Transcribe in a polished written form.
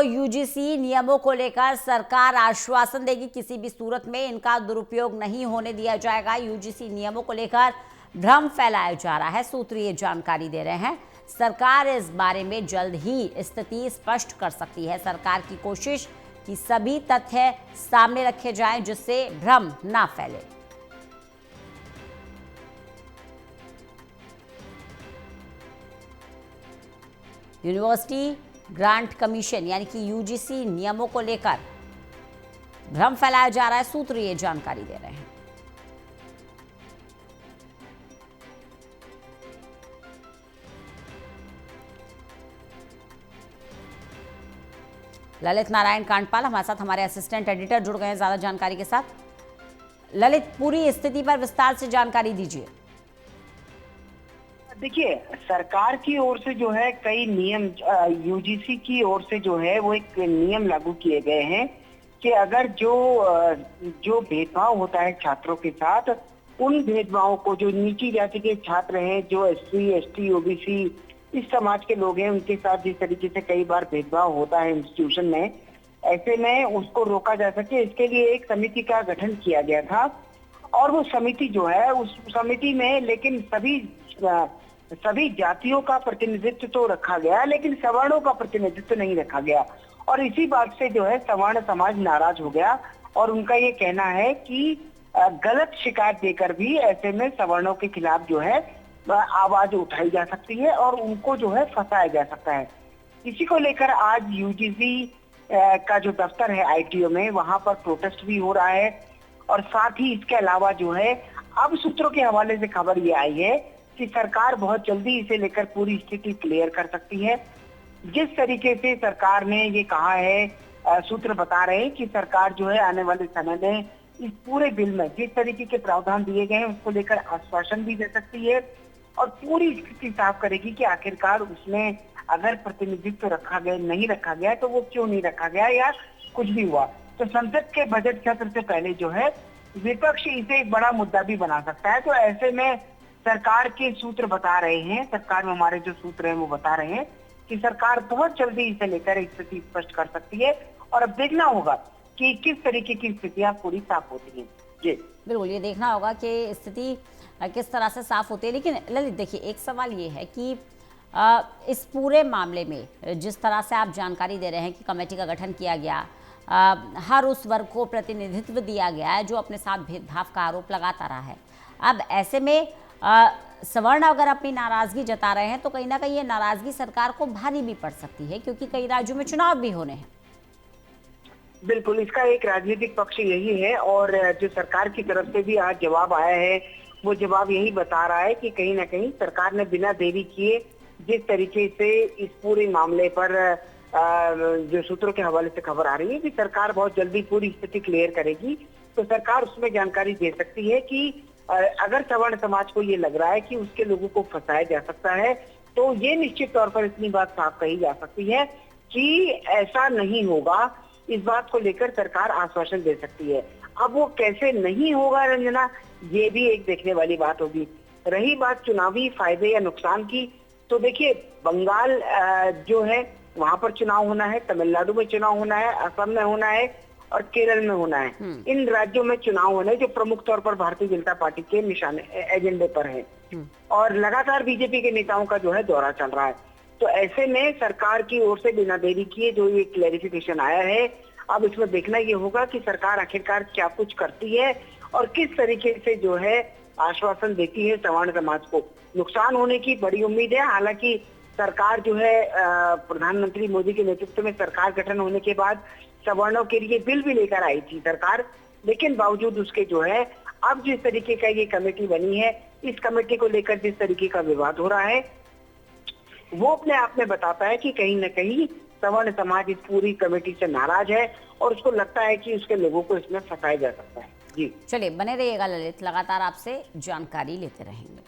UGC नियमों को लेकर सरकार आश्वासन देगी, किसी भी सूरत में इनका दुरुपयोग नहीं होने दिया जाएगा। यूजीसी नियमों को लेकर भ्रम फैलाया जा रहा है, सूत्र ये जानकारी दे रहे हैं। सरकार इस बारे में जल्द ही स्थिति स्पष्ट कर सकती है। सरकार की कोशिश कि सभी तथ्य सामने रखे जाएं जिससे भ्रम ना फैले। यूनिवर्सिटी ग्रांट कमीशन यानी कि यूजीसी नियमों को लेकर भ्रम फैलाया जा रहा है, सूत्र ये जानकारी दे रहे हैं। ललित नारायण कांडपाल हमारे साथ, हमारे असिस्टेंट एडिटर जुड़ गए हैं ज्यादा जानकारी के साथ। ललित, पूरी स्थिति पर विस्तार से जानकारी दीजिए। देखिए, सरकार की ओर से जो है कई नियम, यूजीसी की ओर से जो है वो एक नियम लागू किए गए हैं कि अगर जो भेदभाव होता है छात्रों के साथ, उन भेदभावों को, जो नीची जाति के छात्र हैं, जो एससी, एसटी, ओबीसी इस समाज के लोग हैं, उनके साथ जिस तरीके से कई बार भेदभाव होता है इंस्टीट्यूशन में, ऐसे में उसको रोका जा सके, इसके लिए एक समिति का गठन किया गया था। और वो समिति जो है, उस समिति में लेकिन सभी जातियों का प्रतिनिधित्व तो रखा गया, लेकिन सवर्णों का प्रतिनिधित्व नहीं रखा गया। और इसी बात से जो है सवर्ण समाज नाराज हो गया और उनका ये कहना है कि गलत शिकायत देकर भी ऐसे में सवर्णों के खिलाफ जो है आवाज उठाई जा सकती है और उनको जो है फंसाया जा सकता है। इसी को लेकर आज यूजीसी का जो दफ्तर है आईटीओ में, वहां पर प्रोटेस्ट भी हो रहा है। और साथ ही इसके अलावा जो है अब सूत्रों के हवाले से खबर ये आई है कि सरकार बहुत जल्दी इसे लेकर पूरी स्थिति क्लियर कर सकती है। जिस तरीके से सरकार ने ये कहा है, सूत्र बता रहे हैं कि सरकार जो है आने वाले समय में इस पूरे बिल में जिस तरीके के प्रावधान दिए गए हैं उसको लेकर आश्वासन भी दे सकती है और पूरी स्थिति साफ करेगी कि आखिरकार उसमें अगर प्रतिनिधित्व रखा गया, नहीं रखा गया तो वो क्यों नहीं रखा गया या कुछ भी हुआ। तो संसद के बजट सत्र से पहले जो है विपक्ष इसे एक बड़ा मुद्दा भी बना सकता है। तो ऐसे में सरकार के सूत्र बता रहे हैं, सरकार में हमारे जो सूत्र हैं वो बता रहे हैं कि सरकार बहुत जल्दी इसे लेकर स्थिति स्पष्ट कर सकती है और अब देखना होगा कि किस तरीके की स्थितियां पूरी साफ होती हैं। जी बिल्कुल, ये देखना होगा कि स्थिति किस तरह से साफ होती है। लेकिन ललित देखिए, एक सवाल ये है कि इस पूरे मामले में जिस तरह से आप जानकारी दे रहे हैं कि कमेटी का गठन किया गया, हर उस वर्ग को प्रतिनिधित्व दिया गया है जो अपने साथ भेदभाव का आरोप लगाता रहा है। अब ऐसे में सवर्ण अगर अपनी नाराजगी जता रहे हैं तो कहीं ना कहीं ये नाराजगी सरकार को भारी भी पड़ सकती है, क्योंकि कई राज्यों में चुनाव भी होने हैं। बिल्कुल, इसका एक राजनीतिक पक्ष यही है और जो सरकार की तरफ से भी आज जवाब आया है वो जवाब यही बता रहा है कि कहीं ना कहीं सरकार ने बिना देरी किए जिस तरीके से इस पूरे मामले पर जो सूत्रों के हवाले से खबर आ रही है कि सरकार बहुत जल्दी पूरी स्थिति क्लियर करेगी, तो सरकार उसमें जानकारी दे सकती है कि अगर सवर्ण समाज को ये लग रहा है कि उसके लोगों को फंसाया जा सकता है, तो ये निश्चित तौर पर इतनी बात साफ कही जा सकती है कि ऐसा नहीं होगा। इस बात को लेकर सरकार आश्वासन दे सकती है। अब वो कैसे नहीं होगा रंजना, ये भी एक देखने वाली बात होगी। रही बात चुनावी फायदे या नुकसान की, तो देखिए बंगाल जो है वहां पर चुनाव होना है, तमिलनाडु में चुनाव होना है, असम में होना है और केरल में होना है। इन राज्यों में चुनाव होने जो प्रमुख तौर पर भारतीय जनता पार्टी के निशाने एजेंडे पर है और लगातार बीजेपी के नेताओं का जो है दौरा चल रहा है। तो ऐसे में सरकार की ओर से बिना देरी किए जो ये क्लैरिफिकेशन आया है, अब इसमें देखना ये होगा कि सरकार आखिरकार क्या कुछ करती है और किस तरीके से जो है आश्वासन देती है सवर्ण समाज को। नुकसान होने की बड़ी उम्मीद है। हालांकि सरकार जो है प्रधानमंत्री मोदी के नेतृत्व में सरकार गठन होने के बाद सवर्णों के लिए बिल भी लेकर आई थी सरकार, लेकिन बावजूद उसके जो है अब जिस तरीके का ये कमेटी बनी है, इस कमेटी को लेकर जिस तरीके का विवाद हो रहा है वो अपने आप में बताता है कि कहीं न कहीं सवर्ण समाज इस पूरी कमेटी से नाराज है और उसको लगता है कि उसके लोगों को इसमें फंसाया जा सकता है। जी चलिए, बने रहिएगा ललित, लगातार आपसे जानकारी लेते रहेंगे।